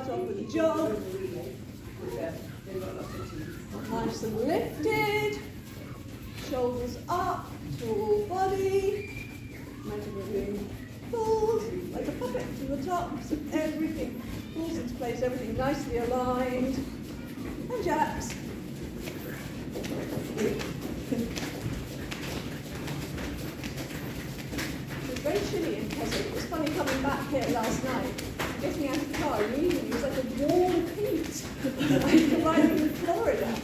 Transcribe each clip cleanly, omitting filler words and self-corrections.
start off with a jog. Nice and lifted. Shoulders up, tall body. Imagine we're doing pulls like a puppet from the top, so everything falls into place, everything nicely aligned. And jacks. It was very chilly in Keswick. It was funny coming back here last night, getting out of the car, and immediately it was like a warm heat, like arriving in Florida.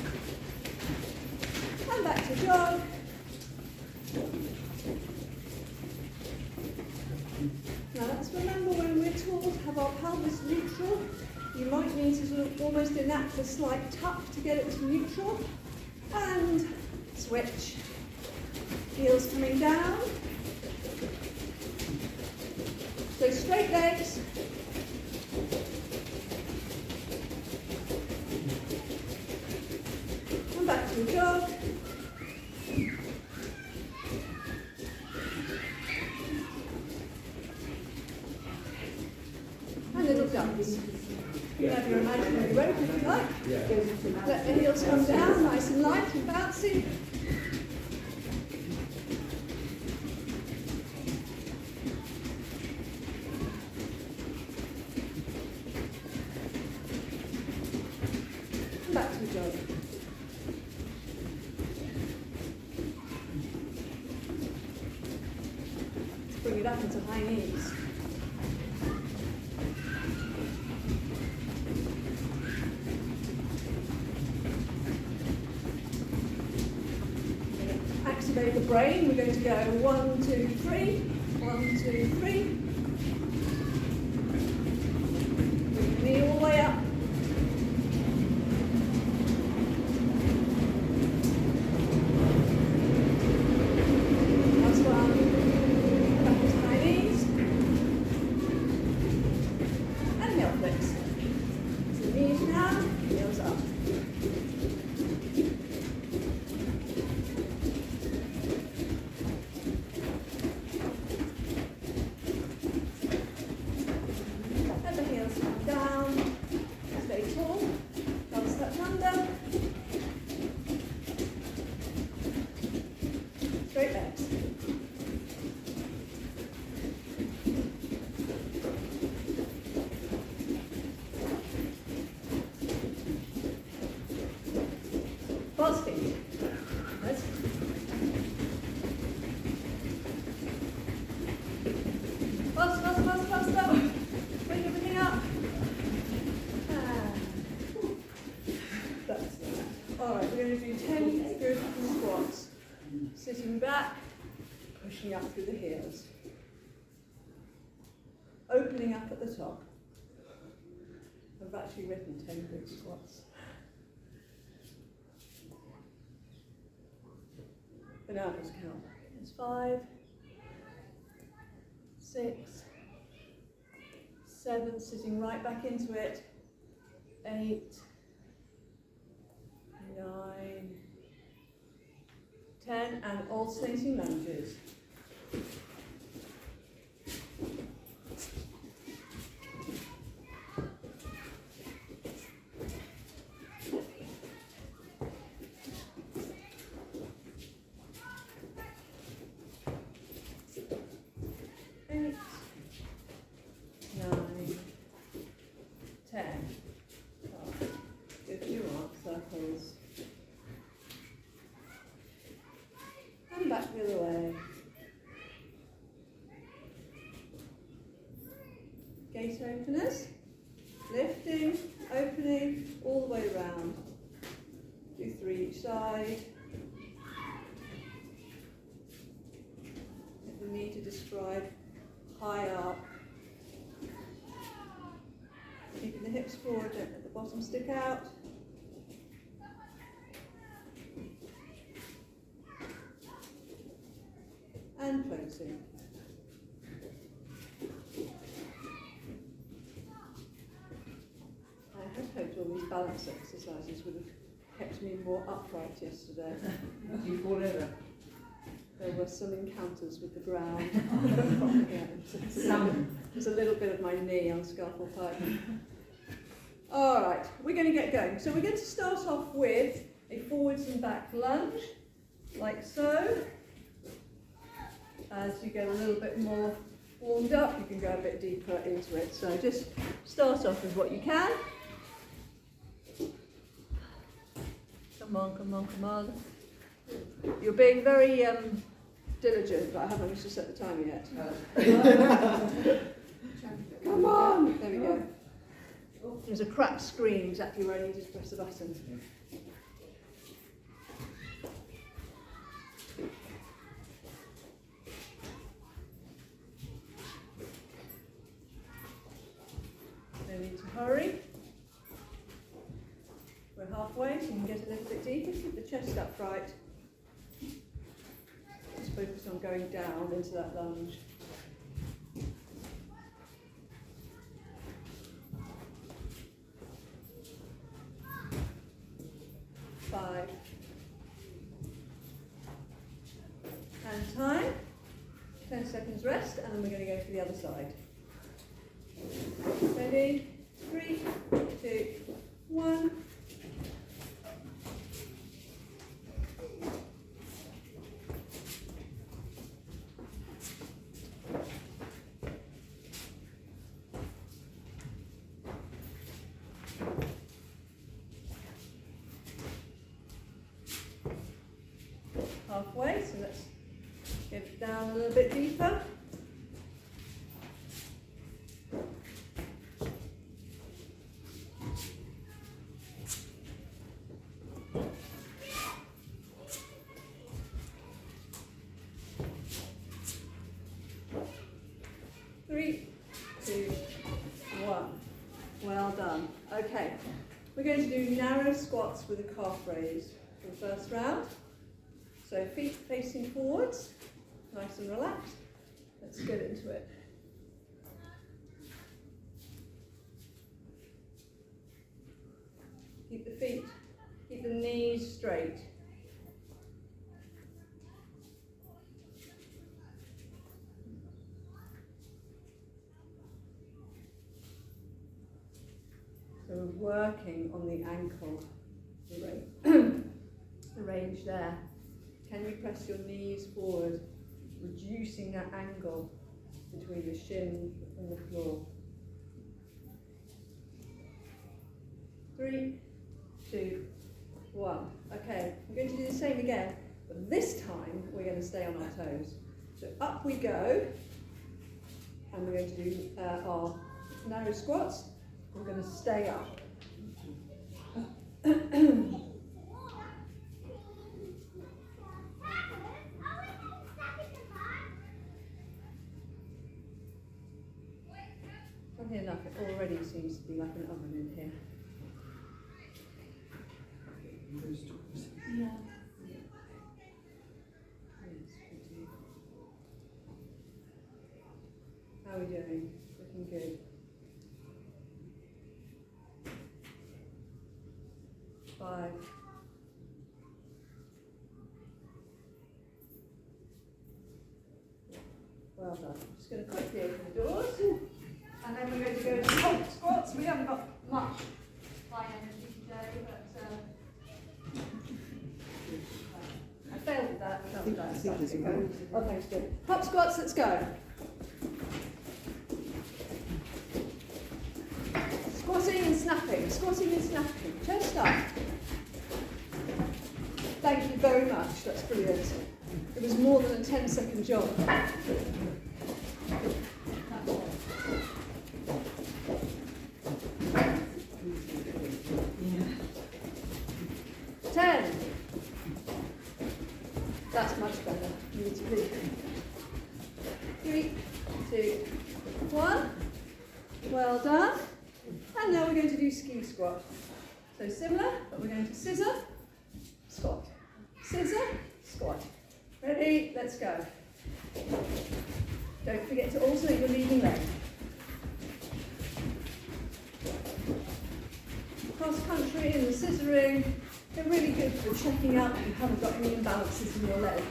And back to jog. Now let's remember when we're taught to have our pelvis neutral, you might need to sort of almost enact a slight tuck to get it to neutral. And switch. Heels coming down. So straight legs. And back to a jog. And little jumps. You have your imaginary rope if you like. Let the heels come down, nice and light and bouncy. And back to the jog. Let's bring it up into high knees. Activate the brain. We're going to go 1, 2, 3. 1, 2, 3. Bring the knee all the way up. Last one. Back to high knees. And heel flicks. So knees down, heels up. Straight legs. Fast feet. Nice. Fast, fast, fast, fast up. Bring everything up. That's that. All right, we're going to do 10 good squats. Sitting back, pushing up through the heels. Opening up at the top. I've actually written 10 good squats. But now just count. It's 5, 6, 7, sitting right back into it. 8, 9, 10, and alternating lunges. Eight, 9, 10. If you want circles. And back the other way. Gate openers. Lifting, opening, all the way around. Do 3 each side. If we need to describe high up. Keeping the hips forward, don't let the bottom stick out. And closing. I had hoped all these balance exercises would have kept me more upright yesterday. You fall over. There were some encounters with the ground. Yeah, Some. there's a little bit of my knee on scaffold pipe. we're going to get going. So we're going to start off with a forwards and back lunge, like so. As you get a little bit more warmed up, you can go a bit deeper into it. So just start off with what you can. Come on, come on, come on. You're being very diligent, but I haven't managed to set the time yet. Come on! There we go. There's a cracked screen exactly where I needed to press the button. No need to hurry. We're halfway, so you can get a little bit deeper. Keep the chest upright. Just focus on going down into that lunge. 5. And time. 10 seconds rest, and then we're going to go for the other side. Ready? 3, 2, 1. Halfway, so let's get it down a little bit deeper. Three, two, one. Well done. Okay, we're going to do narrow squats with a calf raise for the first round. So feet facing forwards, nice and relaxed. Let's get into it. Keep the feet, keep the knees straight. So we're working on the ankle, the range there. Can you press your knees forward, reducing that angle between the shin and the floor? 3, 2, 1. Okay, we're going to do the same again, but this time we're going to stay on our toes. So up we go, and we're going to do our narrow squats. We're going to stay up. Funny enough, it already seems to be like an oven in here. Yeah. Yes, we do. How are we doing? Looking good. 5. Well done. I'm just going to quickly open the doors. And then we're going to go into front squats. We haven't got much high energy today, but I failed at that. Oh, thanks, good. Hop squats, let's go. Squatting and snapping, squatting and snapping. Chest up. Thank you very much, that's brilliant. It was more than a 10-second job. 10. That's much better. You need to leave. 3, 2, 1. Well done. And now we're going to do ski squat. So similar, but we're going to scissor, squat. Scissor, squat. Ready? Let's go. Don't forget to alternate your leading leg. Cross country and the scissoring, they're really good for checking out that you haven't got any imbalances in your leg.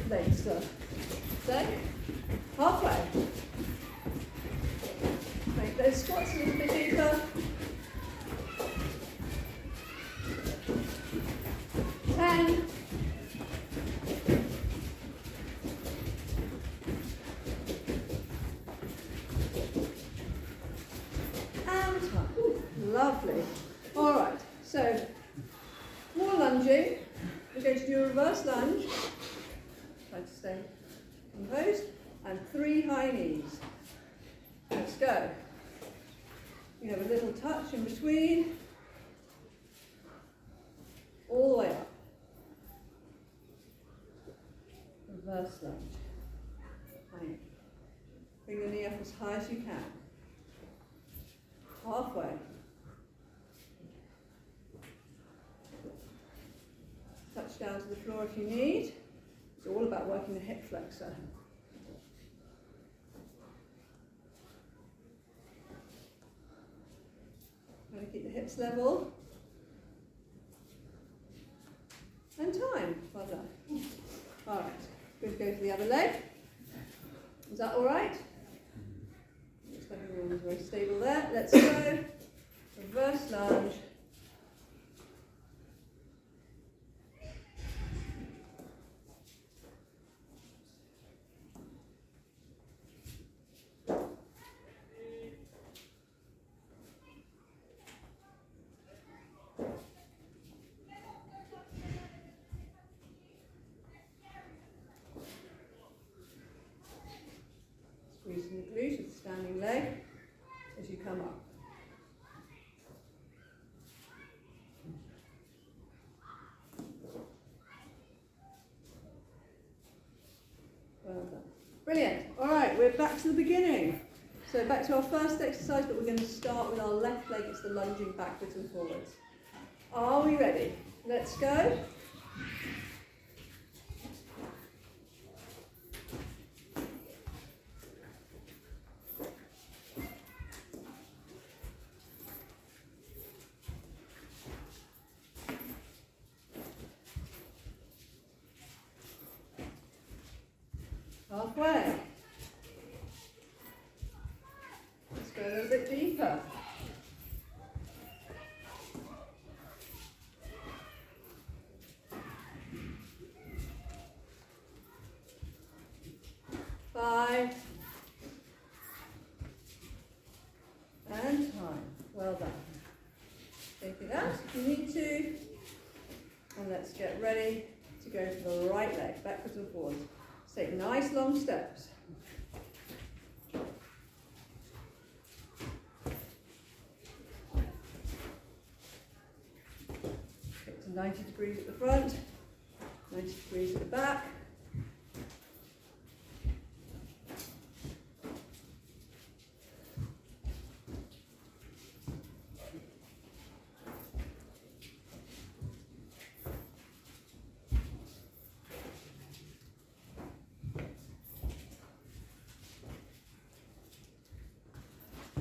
Leg stuff. So, halfway. those squats a little bit deeper. 10. And time. Lovely. All right, so more lunging. We're going to do a reverse lunge. Try to stay composed. And 3 high knees. Let's go. You have a little touch in between. All the way up. Reverse lunge. High knee. Bring the knee up as high as you can. Halfway. Touch down to the floor if you need. It's all about working the hip flexor. Trying to keep the hips level. And time. Well done. All right. Good. Go to the other leg. Is that all right? Looks like everyone's very stable there. Let's go. Reverse lunge. Squeezing the glute with the standing leg as you come up. Well done. Brilliant. All right, we're back to the beginning. So back to our first exercise, but we're going to start with our left leg. It's the lunging backwards and forwards. Are we ready? Let's go. Halfway. Let's go a little bit deeper. Five. And time. Well done. Take it out if you need to. And let's get ready to go for the right leg, backwards and forwards. Take nice long steps. Get to 90 degrees at the front, 90 degrees at the back.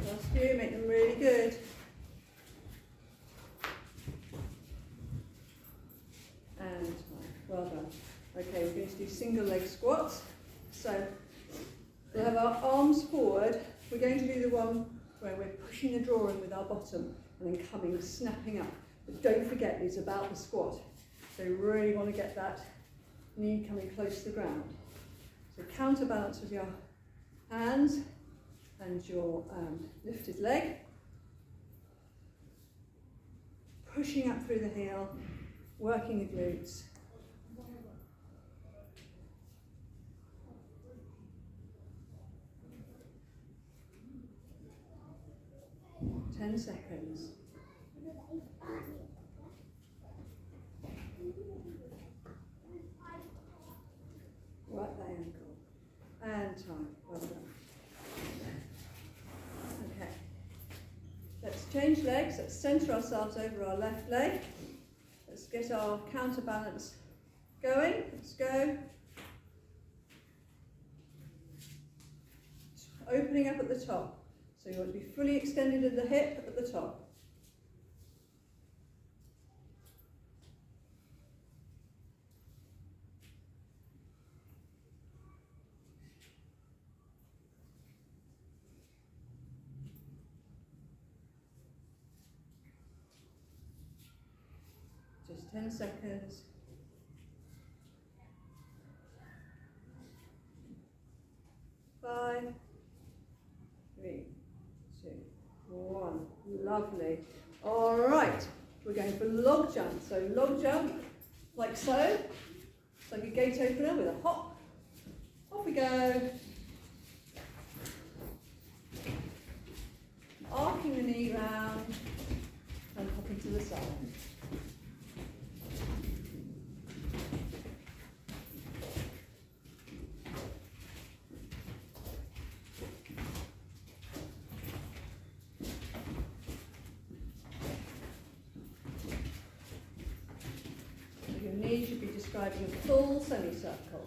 Last few, make them really good. And well done. Okay, we're going to do single leg squats. So we'll have our arms forward. We're going to do the one where we're pushing the drawer in with our bottom and then coming, snapping up. But don't forget, it's about the squat. So you really want to get that knee coming close to the ground. So counterbalance with your hands and your lifted leg, pushing up through the heel, working the glutes. Ten seconds. Work that ankle. And time. Well done. Okay. Let's change legs. Let's centre ourselves over our left leg. Let's get our counterbalance going. Let's go. Opening up at the top. So you want to be fully extended at the hip at the top. 10 seconds. 5, 3, 2, 1. Lovely. All right, we're going for log jump. So log jump, like so. It's like a gate opener with a hop. Off we go. Arcing the knee round and hopping to the side. Your knee should be describing a full semicircle.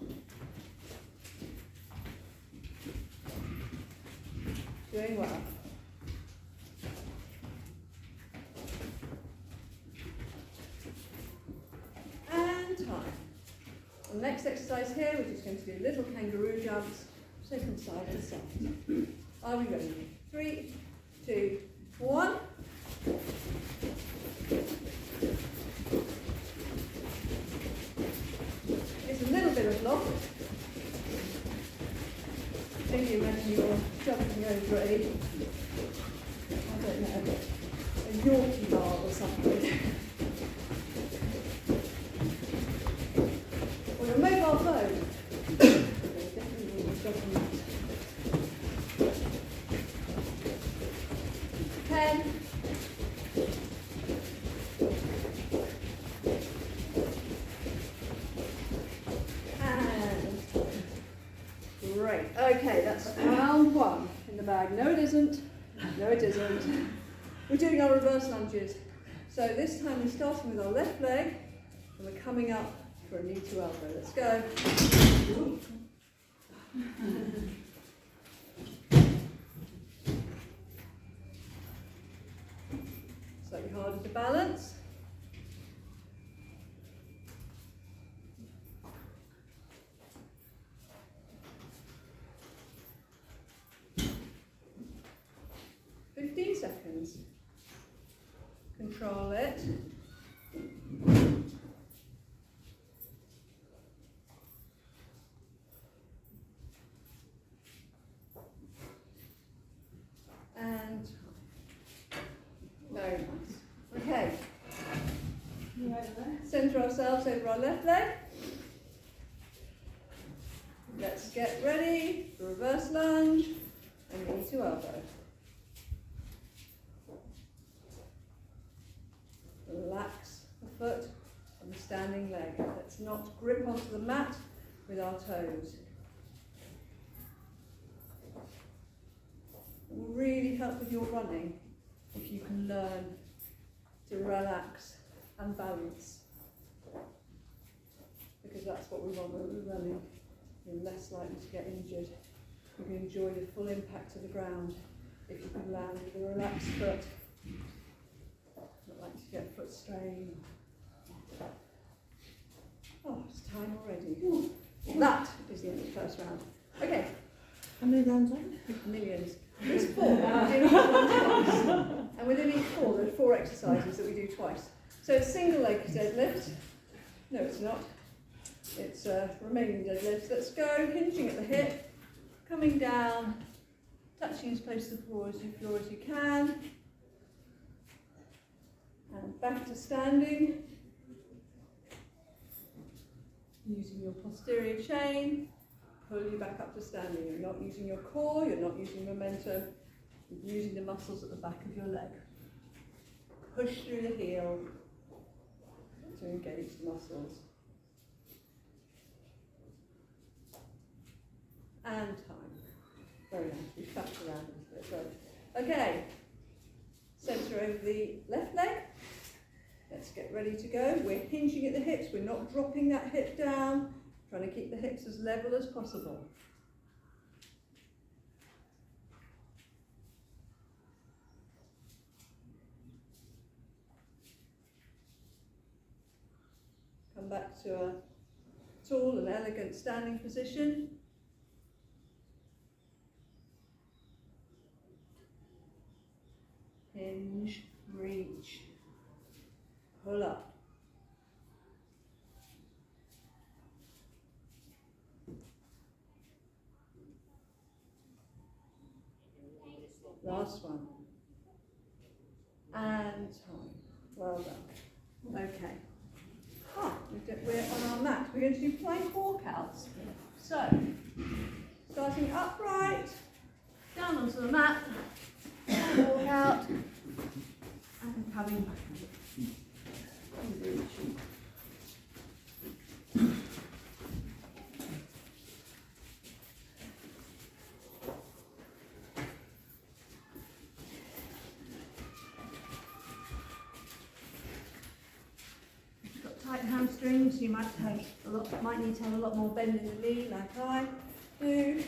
Doing well. And time. The next exercise here, we're just going to do little kangaroo jumps, so from side to side. Are we ready? 3, 2, 1. It's a little bit of loft. Maybe imagine you're jumping over I don't know, a Yorkie bar or something. Or your mobile phone. Definitely will be jumping that. 10. Great. Okay, that's round 1 in the bag. No, it isn't. No, it isn't. We're doing our reverse lunges. So this time we're starting with our left leg and we're coming up for a knee to elbow. Let's go. Slightly harder to balance. Seconds. Control it. And very nice. Okay. Center ourselves over our left leg. Let's get ready for reverse lunge and knee to elbow. Relax the foot and the standing leg. Let's not grip onto the mat with our toes. It will really help with your running if you can learn to relax and balance. Because that's what we want when we're running. You're less likely to get injured. You can enjoy the full impact of the ground if you can land with a relaxed foot. Not like to get foot strain. Oh, it's time already. Ooh. That is the end of the first round. Okay. How many rounds are there? Millions. There's 4. And within each 4, there are 4 exercises that we do twice. So it's single leg deadlift. No, it's not. It's remaining deadlifts. Let's go. Hinging at the hip, coming down, touching as close to the floor as you can. And back to standing. Using your posterior chain, pull you back up to standing. You're not using your core, you're not using momentum, you're using the muscles at the back of your leg. Push through the heel to engage the muscles. And time. Very nice. We flapped around a little bit. Good. Okay. Center over the left leg. Let's get ready to go. We're hinging at the hips. We're not dropping that hip down. Trying to keep the hips as level as possible. Come back to a tall and elegant standing position. Hinge, reach, pull up. Last one. And time. Well done. Okay. We're on our mat. We're going to do plank walkouts. So, starting upright, down onto the mat, walk out, and coming back. Tight hamstrings, you might need to have a lot more bend in the knee like I do.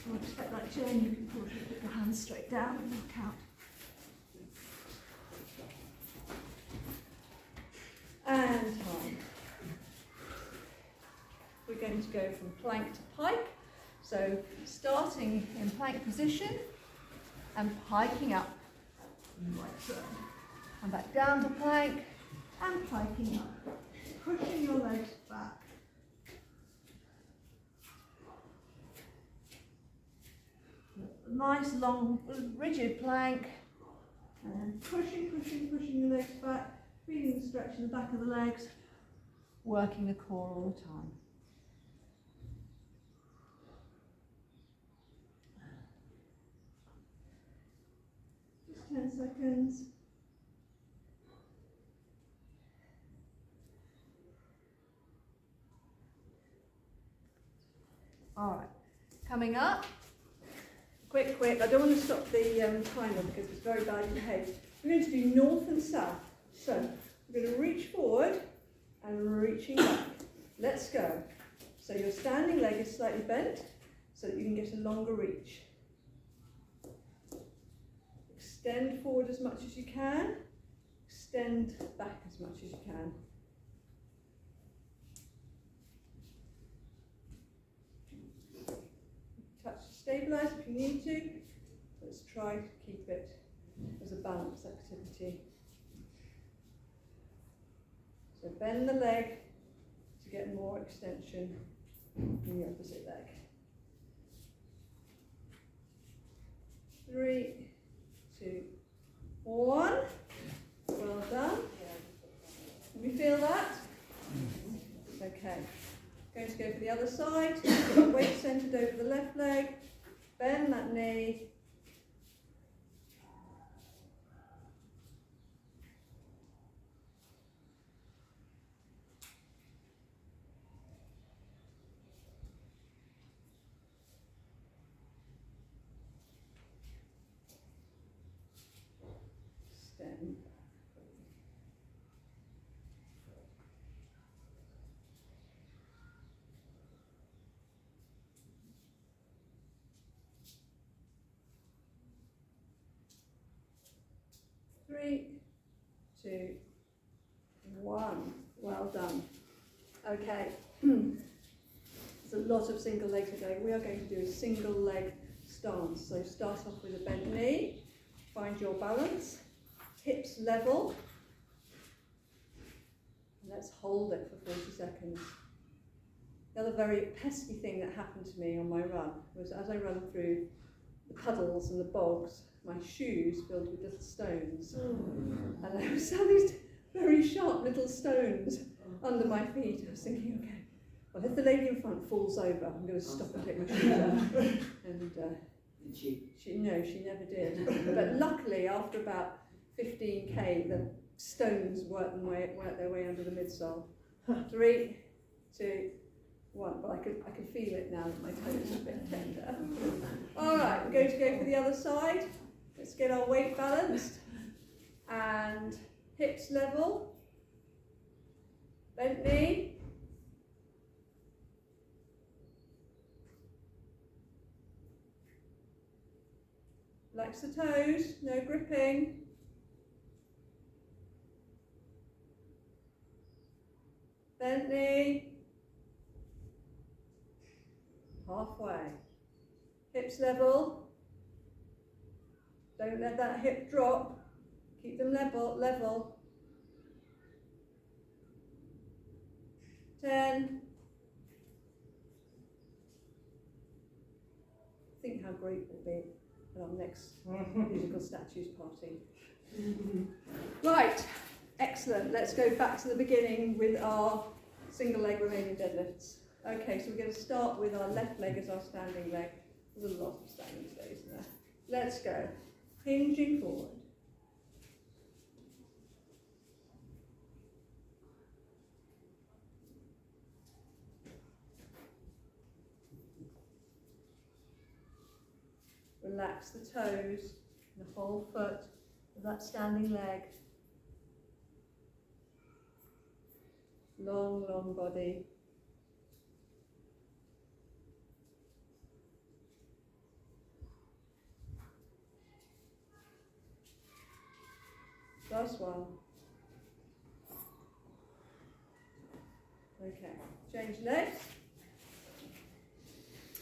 Or just like Jen, you can probably put your hands straight down and knock out. And time. We're going to go from plank to pike. So starting in plank position and piking up. Like so. And back down to plank. And piking up, pushing your legs back. Nice long, rigid plank. And pushing your legs back, feeling the stretch in the back of the legs, working the core all the time. Just 10 seconds. All right, coming up, quick, I don't want to stop the timer because it's very badly behaved. We're going to do north and south. So, we're going to reach forward and reaching back. Let's go. So your standing leg is slightly bent so that you can get a longer reach. Extend forward as much as you can, extend back as much as you can. Touch to stabilise if you need to. Let's try to keep it as a balance activity. So bend the leg to get more extension in the opposite leg. 3, 2, 1. Well done. Can you feel that? Okay. Going to go for the other side. Get the weight centered over the left leg. Bend that knee. Extend. Three, 2, 1. Well done. Okay. There's a lot of single leg today. We are going to do a single leg stance. So start off with a bent knee. Find your balance. Hips level. And let's hold it for 40 seconds. The other very pesky thing that happened to me on my run was as I run through the puddles and the bogs, my shoes filled with little stones. And I was having these very sharp little stones under my feet. I was thinking, okay, well, if the lady in front falls over, I'm going to stop and take my shoes off. And no, she never did. But luckily, after about 15k, the stones worked their way under the midsole. 3, 2, 1. But I can feel it now that my toes are a bit tender. All right, we're going to go for the other side. Let's get our weight balanced and hips level. Bent knee. Relax the toes, no gripping. Bent knee. Halfway. Hips level. Don't let that hip drop. Keep them level. 10. Think how great it will be at our next musical statues party. Right, excellent. Let's go back to the beginning with our single leg Romanian deadlifts. Okay, so we're going to start with our left leg as our standing leg. There's a lot of standing today, isn't there? Let's go. Hinging forward. Relax the toes, the whole foot of that standing leg. Long, long body. Last one. Okay, change legs.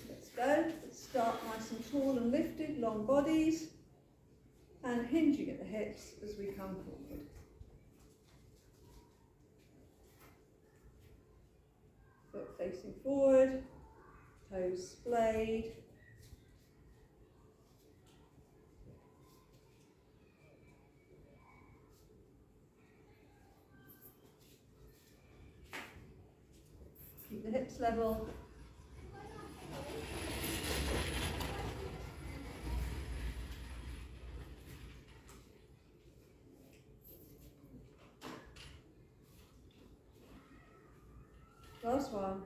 Let's go. Let's start nice and tall and lifted, long bodies, and hinging at the hips as we come forward. Foot facing forward, toes splayed. Keep the hips level. Last one.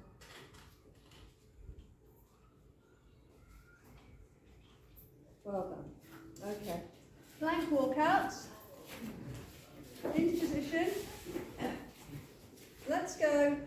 Well done. Okay. Plank walkouts. Into position. Let's go.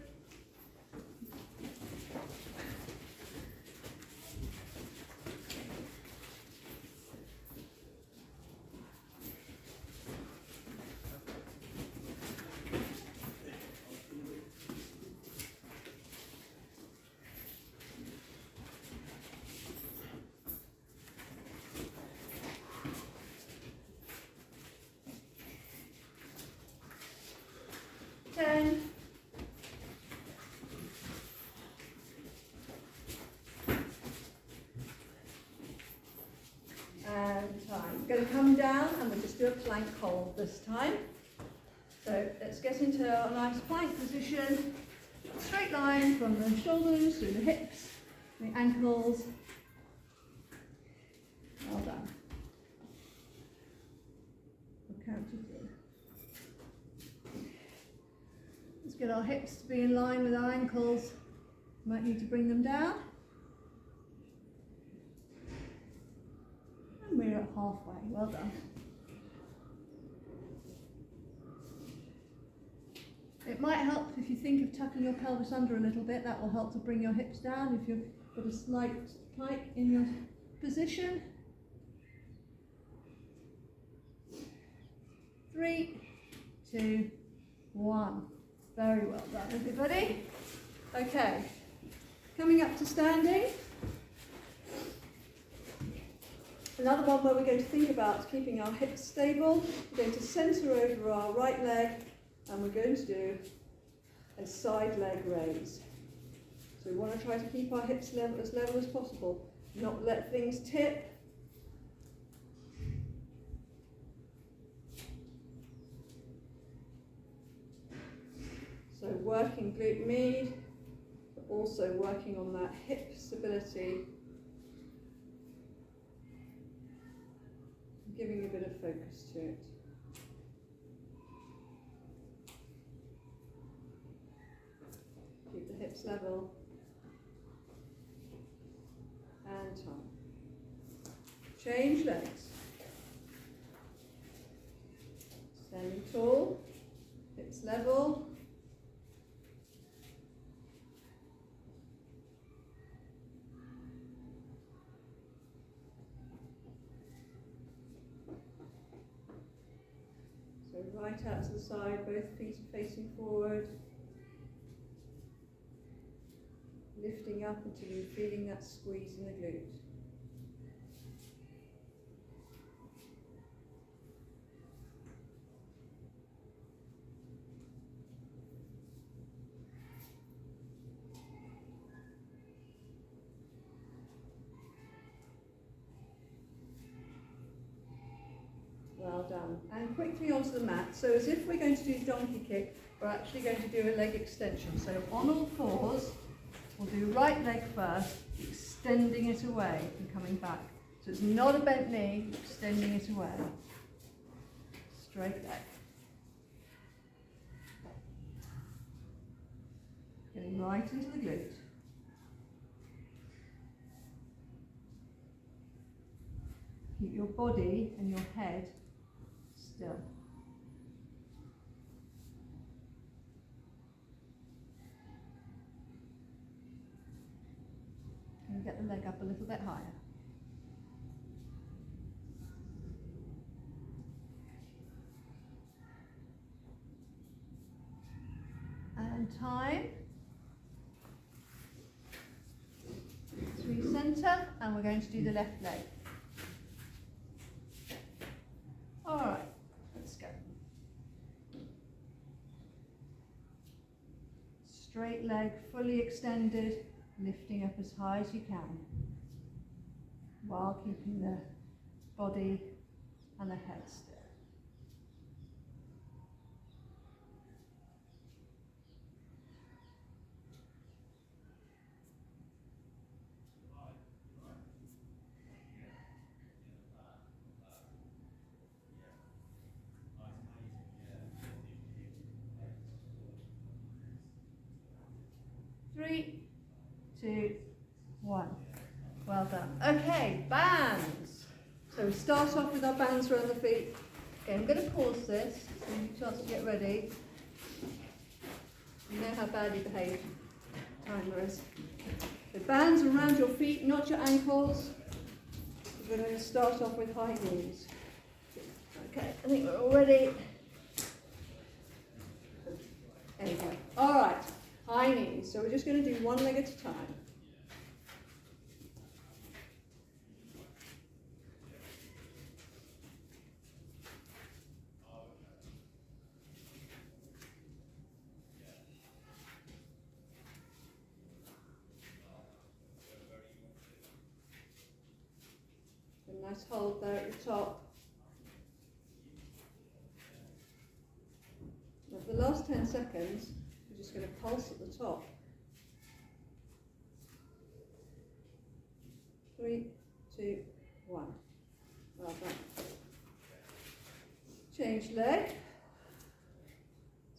And time. We're going to come down and we'll just do a plank hold this time. So let's get into a nice plank position. Straight line from the shoulders through the hips, the ankles. Well done. We'll count to 3. Let's get our hips to be in line with our ankles. Might need to bring them down. And we're at halfway. Well done. It might help if you think of tucking your pelvis under a little bit. That will help to bring your hips down if you've got a slight pike in your position. 3, 2, 1. Very well done, everybody. Okay, coming up to standing. Another one where we're going to think about keeping our hips stable. We're going to centre over our right leg and we're going to do a side leg raise. So we want to try to keep our hips level as possible, not let things tip. So working glute med, but also working on that hip stability, giving a bit of focus to it. Keep the hips level and time. Change legs. Standing tall, hips level. So right out to the side, both feet are facing forward. Lifting up until you're feeling that squeeze in the glute. done. And quickly onto the mat. So as if we're going to do donkey kick, we're actually going to do a leg extension. So on all fours, we'll do right leg first, extending it away and coming back. So it's not a bent knee, extending it away. Straight leg. Getting right into the glute. Keep your body and your head still. And get the leg up a little bit higher. And time. Through centre, and we're going to do the left leg. Alright, let's go. Straight leg, fully extended, lifting up as high as you can, while keeping the body and the head still. Three, two, one. Well done. Okay, bands. So we start off with our bands around the feet. Okay, I'm going to pause this so you have a chance to get ready. You know how badly behaved timer is. The bands around your feet, not your ankles. We're going to start off with high knees. Okay, I think we're all ready. There you go. All right. High knees, so we're just going to do one leg at a time. A nice hold there at the top. Now for the last 10 seconds, we're just going to pulse at the top. 3, 2, 1. Well done. Change leg. Let's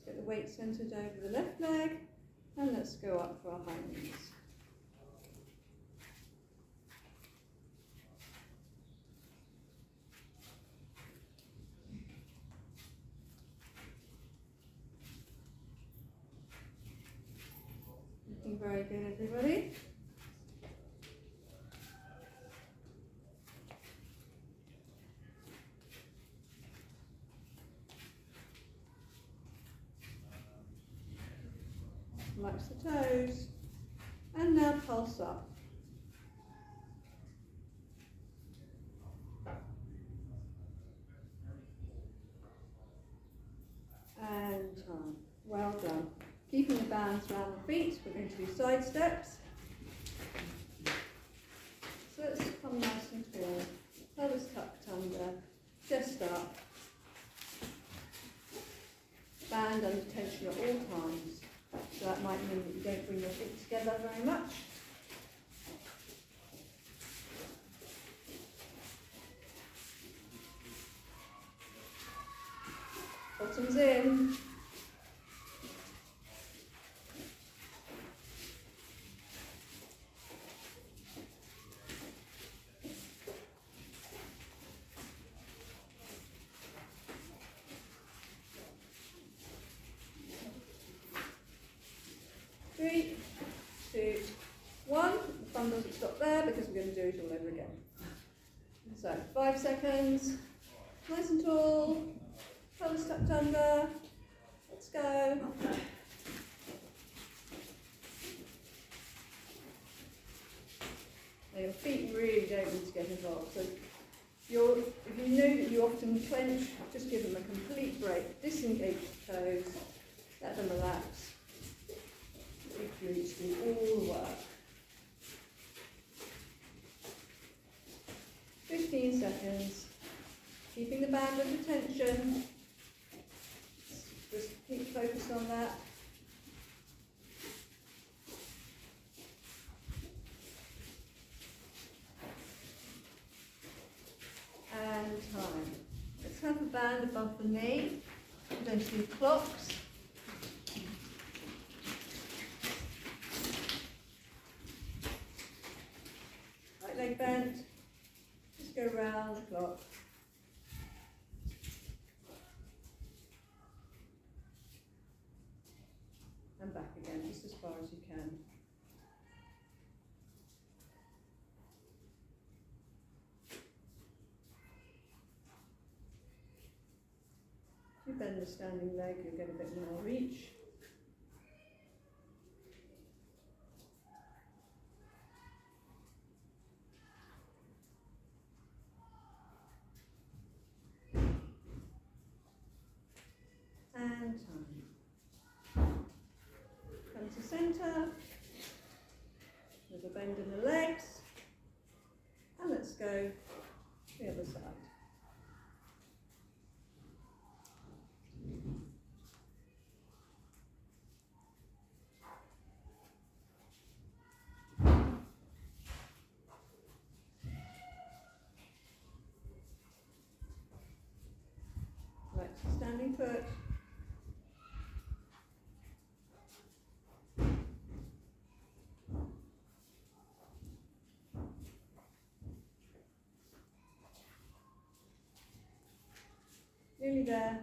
get the weight centered over the left leg, and let's go up for our high knees. Looking very good, everybody. Relax the toes, and now pulse up. And time. Well done. Keeping the bands around the feet, we're going to do side steps. So let's come nice and tall. Pelvis tucked under, chest up. Band under tension at all times. So that might mean that you don't bring your feet together very much. Bottoms in. Three, two, one. The fun doesn't stop there because we're going to do it all over again. So 5 seconds. Nice and tall. Pelvis tucked under. Let's go. Now your feet really don't need to get involved. So if you know that you often clench, just give them a complete break. Disengage the toes. Let them relax. Big glutes do all the work. 15 seconds. Keeping the band under tension. Just keep focused on that. And time. Let's have the band above the knee. We're going to do clocks. Right leg bent. Just go round the clock. And back again, just as far as you can. If you bend the standing leg, you'll get a bit more reach. And time. Come to centre. With a bend in the legs. And let's go the other side. Right, standing foot. Nearly there.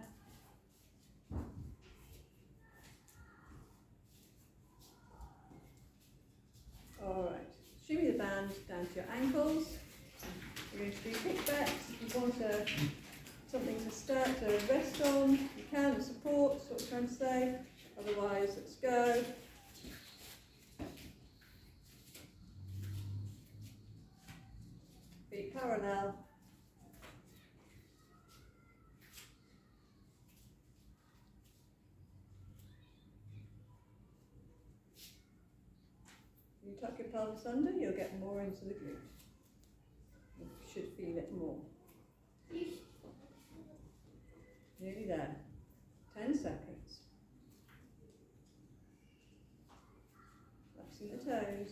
Alright, shimmy the band down to your ankles. You're going to do kickbacks. If you want something to start to rest on, you can, and support, that's what I'm trying to say. Otherwise, let's go. Feet parallel. You tuck your pelvis under, you'll get more into the glute. You should feel it more. Nearly there. 10 seconds. Flexing the toes.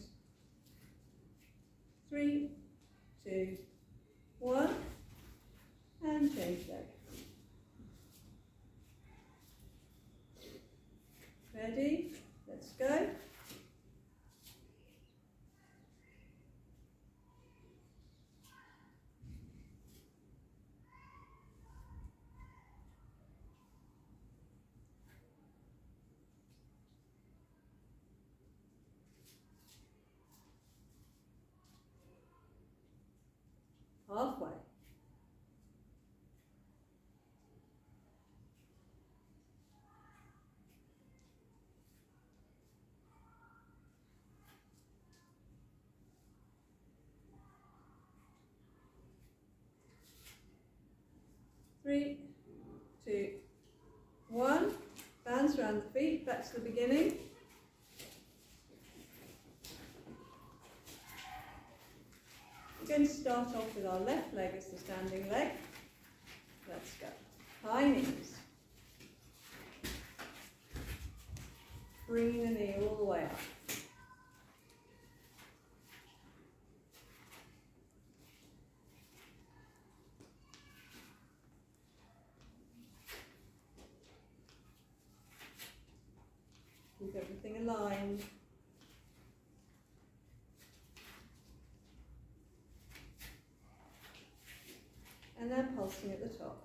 3, 2, 1. And change leg. Ready? Let's go. Halfway. Three, 2, 1. Bounce around the feet, back to the beginning. We're going to start off with our left leg as the standing leg. Let's go. High knees. Bringing the knee all the way up. Keep everything aligned. And then pulsing at the top.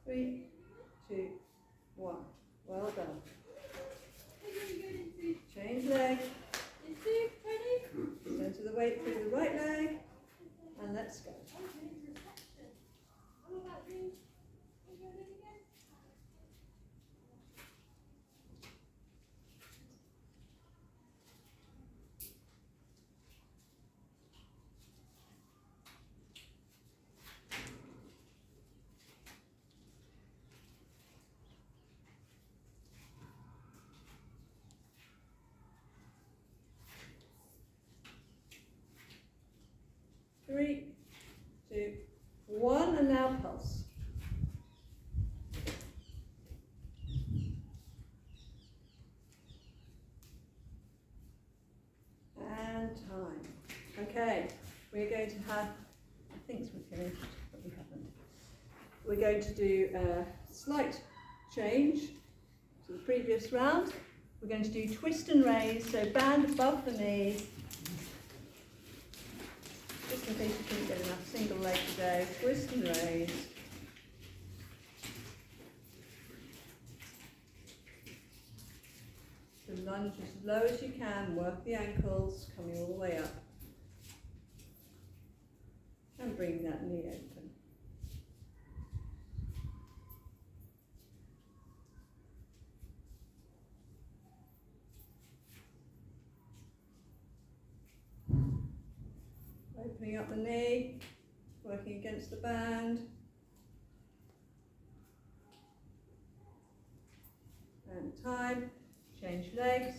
3, 2, 1. Well done. Change leg. Center the weight through the right leg. And let's go. Okay, we're going to have, I think we're finished, but we haven't. We're going to do a slight change to the previous round. We're going to do twist and raise, so band above the knees. Just in case you couldn't get enough single leg today, twist and raise. So lunge as low as you can, work the ankles, coming all the way up. And bring that knee open. Opening up the knee, working against the band. And time, change legs.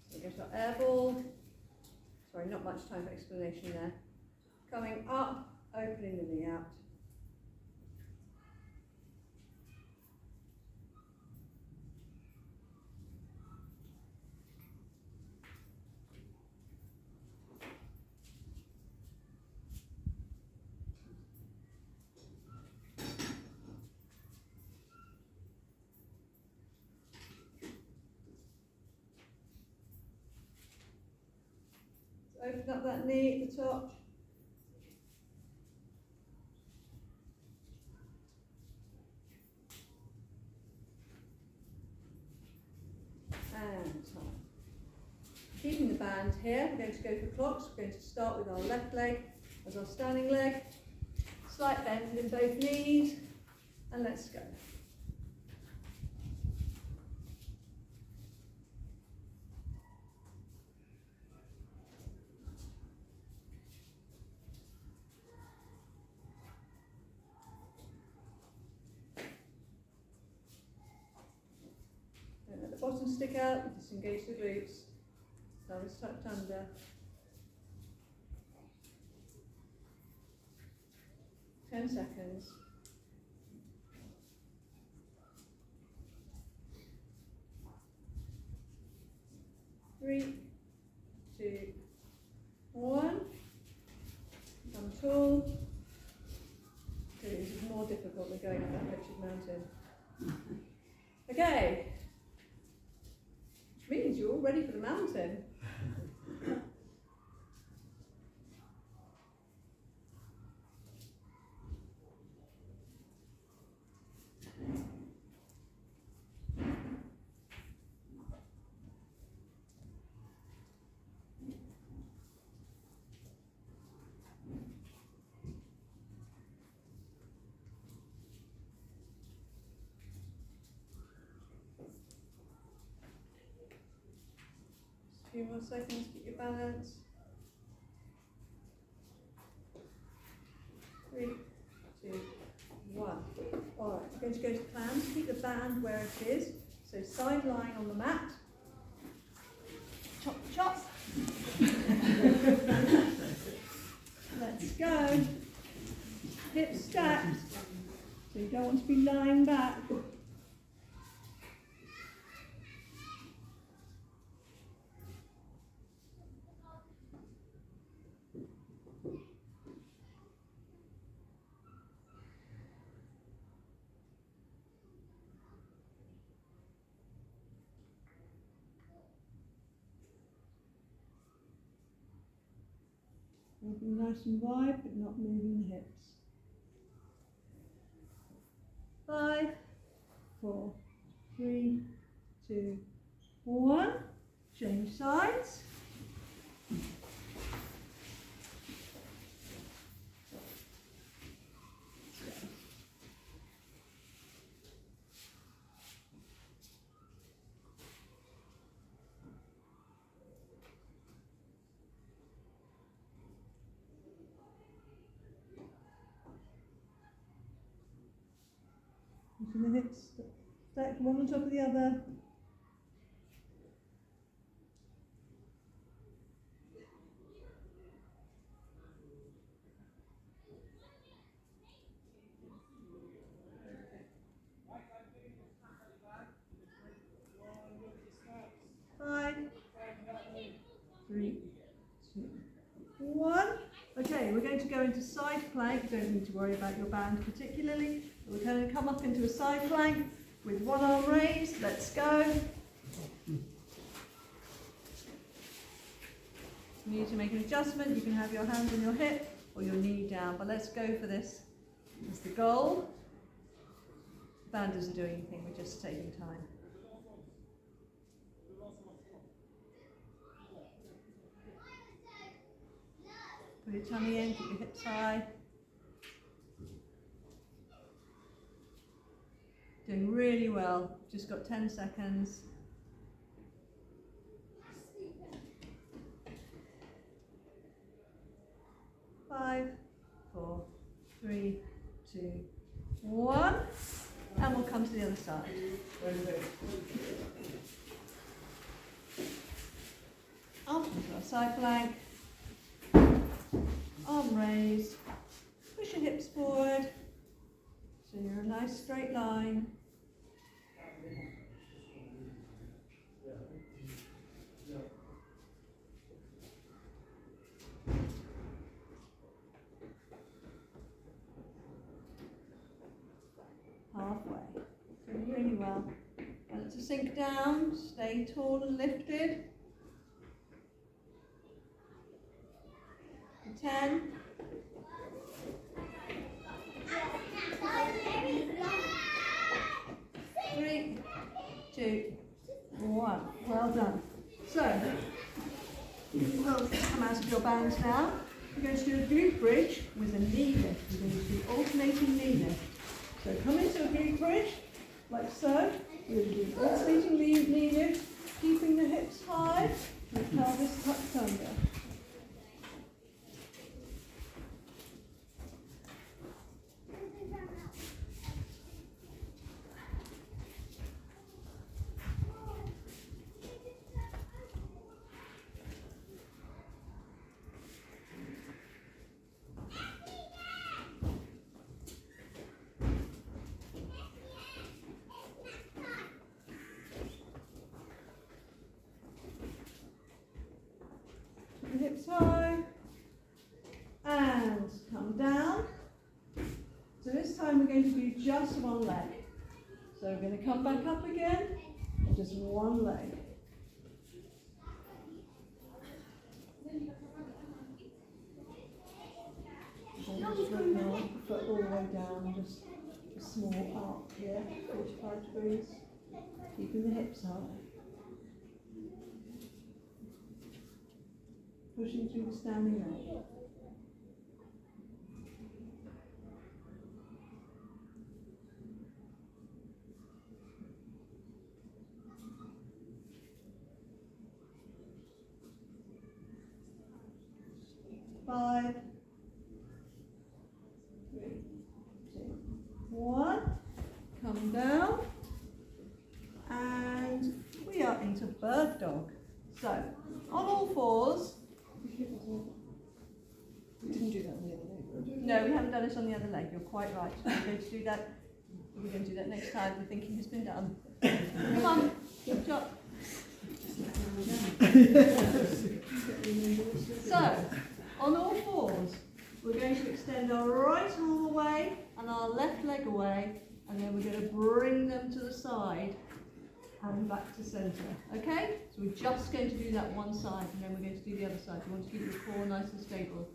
So we've got air ball. Sorry, not much time for explanation there. Coming up, opening the knee out. Open up that knee at the top. And time. Keeping the band here, we're going to go for clocks. We're going to start with our left leg as our standing leg. Slight bend in both knees. And let's go. Don't let the bottom stick out, disengage the glutes. Thumb is tucked under. Ten seconds. Three, two, one. Come tall. So this is more difficult than going up that wretched mountain. Okay. Which means you're all ready for the mountain. Just a few more seconds, keep your balance. 3, 2, 1. All right, we're going to go to plank. Keep the band where it is. So side lying on the mat. Chop, chop. Let's go. Hips stacked. So you don't want to be lying back. Moving nice and wide, but not moving the hips. 5, 4, 3, 2, 1. Change sides. Using the hips stacked one on top of the other. Five, 3, one. Okay, we're going to go into side plank. You don't need to worry about your band particularly. We're going to come up into a side plank with one arm raised. Let's go. You need to make an adjustment. You can have your hands on your hip or your knee down, but let's go for this. That's the goal. The band doesn't do anything, we're just taking time. Put your tummy in, keep your hips high. Doing really well, just got 10 seconds. 5, 4, 3, 2, 1. And we'll come to the other side. Up into our side plank. Arm raised. Push your hips forward. So you're a nice straight line. Halfway. Doing really well. And to sink down, stay tall and lifted. 10. 3, 2, 1. Well done. So, you will come out of your bands now. We're going to do a glute bridge with a knee lift. We're going to do alternating knee lift. So come into a glute bridge, like so. We're going to do alternating knee lift, keeping the hips high, and pelvis tucked under. Hips high and come down. So this time we're going to do just one leg. So we're going to come back up again, and just one leg. Don't just bring your foot all the way down, just a small arc here, 45 degrees, keeping the hips high. Pushing through the standing leg. Five, 3, 2, 1. Come down. And we are into bird dog. So, on all fours. We didn't do that on the other leg. No, we haven't done it on the other leg. You're quite right. We're going to do that. We're going to do that next time. The thinking has been done. Come on, jump up. So, on all fours, we're going to extend our right arm away and our left leg away, and then we're going to bring them to the side and back to centre. Okay? So we're just going to do that one side, and then we're going to do the other side. You want to keep your core nice and stable.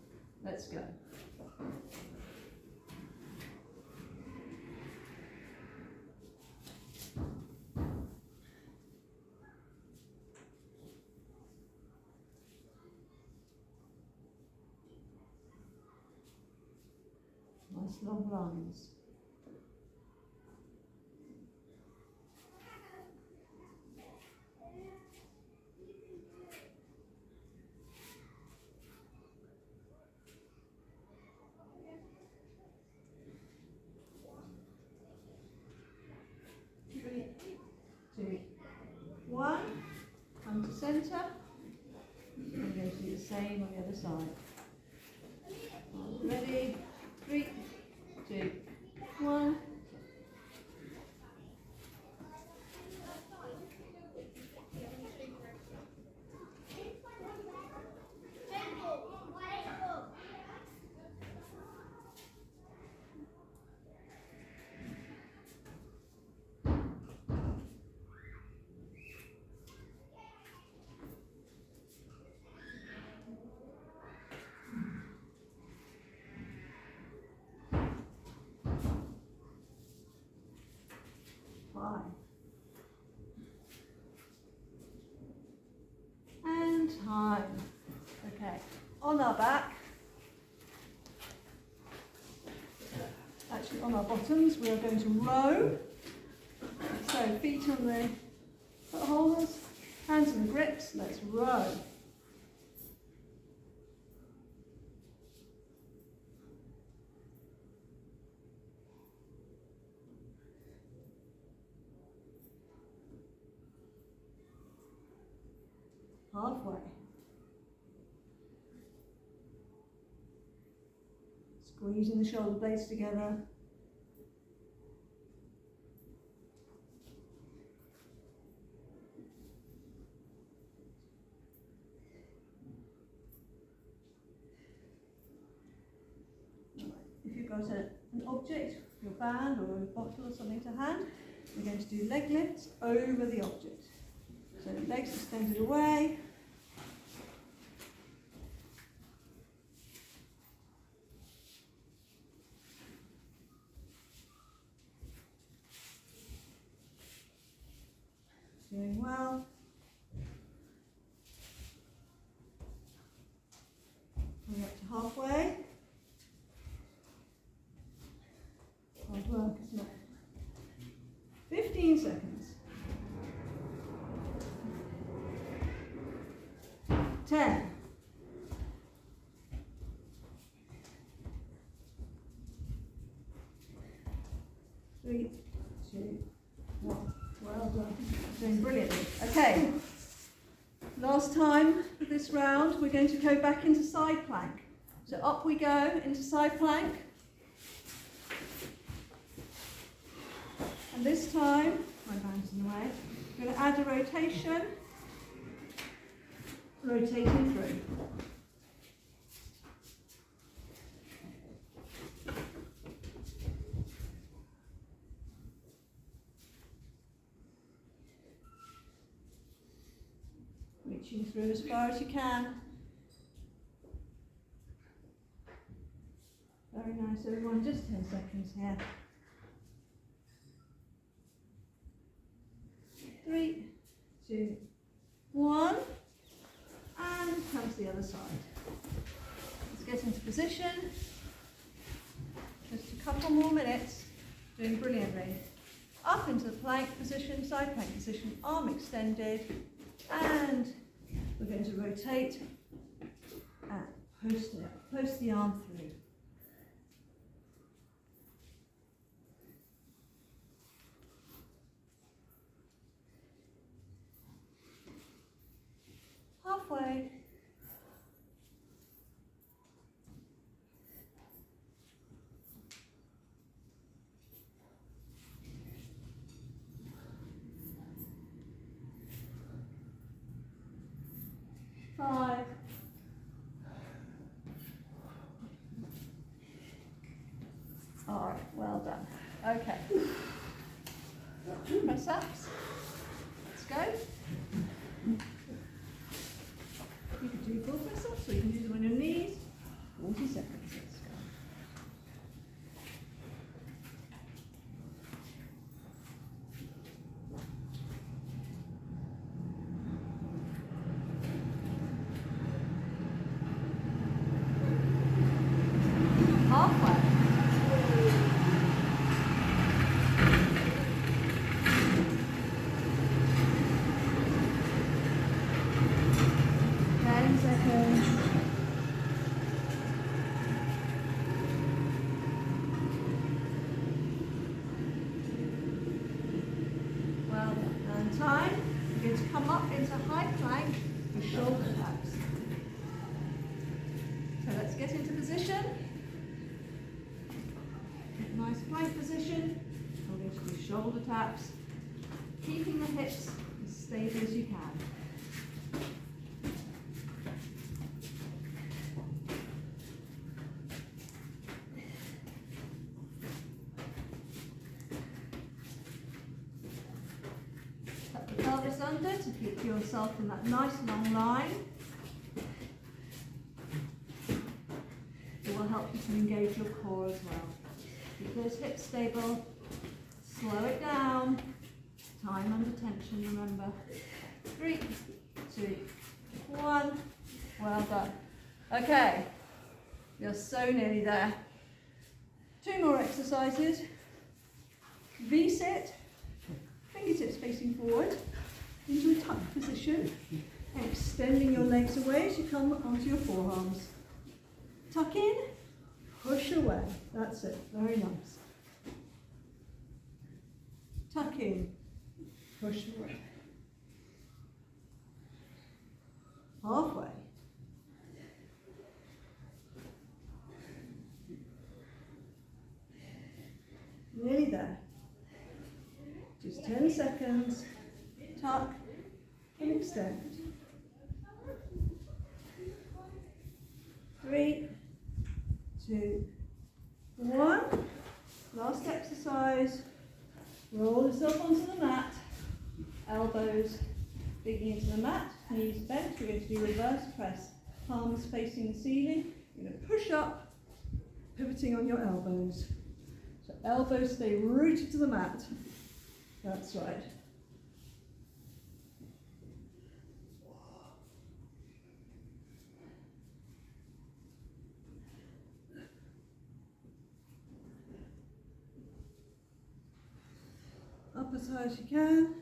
Let's go. Nice long lines. Three, 2, 1. Come to centre. And we're going to do the same on the other side. Ready? 3, 2, 1. time. Okay, on our back, actually on our bottoms, we are going to row. So feet on the foot holders, hands on the grips, let's row. Halfway. Squeezing the shoulder blades together. If you've got an object, your band or a bottle or something to hand, we're going to do leg lifts over the object. So legs extended away. Doing well. Coming up to halfway. Hard work, isn't it? 15 seconds. 10. 3, 2, 1. Well done. Doing brilliantly. Okay. Last time for this round, we're going to go back into side plank. So up we go into side plank. And this time, my band's in the way, we're going to add a rotation, rotating through. Reaching through as far as you can. Very nice, everyone. Just 10 seconds here. 3, 2, 1, and come to the other side. Let's get into position. Just a couple more minutes. Doing brilliantly. Up into the plank position, side plank position, arm extended, and we're going to rotate and post the arm through. Halfway. Five. All right, well done. Okay. Press ups. Let's go. You can do full press ups, or you can do them on your knees. 40 seconds. Let's go. Halfway. 10 seconds. Well done. And time. You're going to come up into high plank with shoulder taps. So let's get into position. Nice plank position. We're going to do shoulder taps, keeping the hips as stable as you can. Tuck the pelvis under to keep yourself in that nice long line. It will help you to engage your core as well. Keep those hips stable. Slow it down. Time under tension, remember. 3, 2, 1. Well done. Okay, you're so nearly there. 2 more exercises. V-sit, fingertips facing forward into a tuck position, extending your legs away as you come onto your forearms. Tuck in, push away. That's it, very nice. Tuck in, push away. Halfway. Nearly there. Just 10 seconds. Tuck and extend. 3, 2, 1. Last exercise. Roll yourself onto the mat. Elbows digging into the mat. Knees bent. We're going to do reverse press. Palms facing the ceiling. You're going to push up, pivoting on your elbows. So elbows stay rooted to the mat. That's right. Up as high as you can.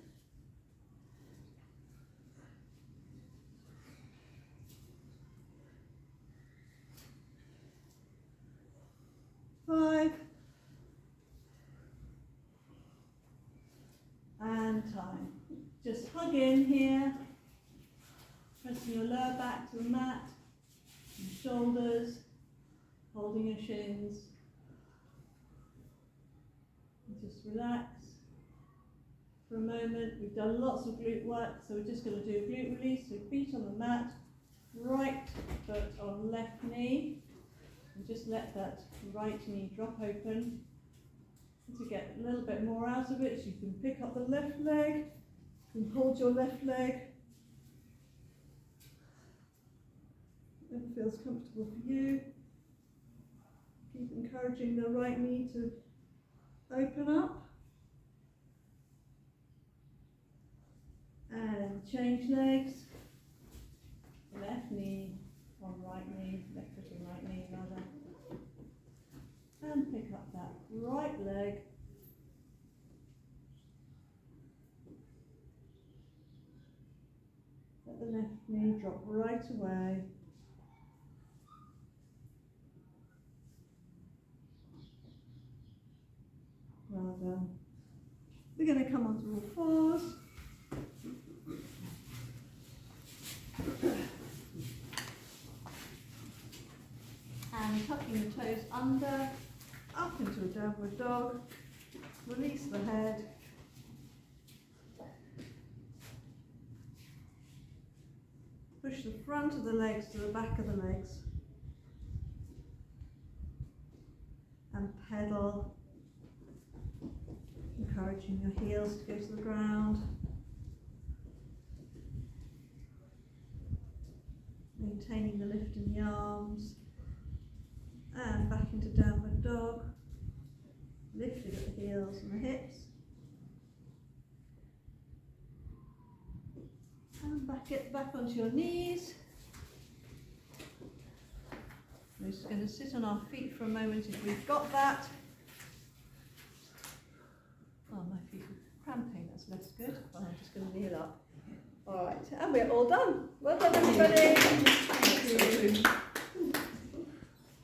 Five. And time. Just hug in here. Pressing your lower back to the mat. Your shoulders. Holding your shins. And just relax. For a moment, we've done lots of glute work, so we're just going to do a glute release. So feet on the mat, right foot on left knee, and just let that right knee drop open. And to get a little bit more out of it, so you can pick up the left leg, you can hold your left leg. It feels comfortable for you. Keep encouraging the right knee to open up. And change legs, left knee on right knee, left foot on right knee rather. And pick up that right leg. Let the left knee drop right away. Well done. We're going to come onto all fours. And tucking the toes under, up into a downward dog, release the head, push the front of the legs to the back of the legs, and pedal, encouraging your heels to go to the ground. Maintaining the lift in the arms, and back into downward dog, lifted at the heels and the hips, and back onto your knees. We're just going to sit on our feet for a moment if we've got that. Oh, my feet are cramping, that's less good. Well, I'm just going to kneel up. All right, and we're all done. Well done, everybody.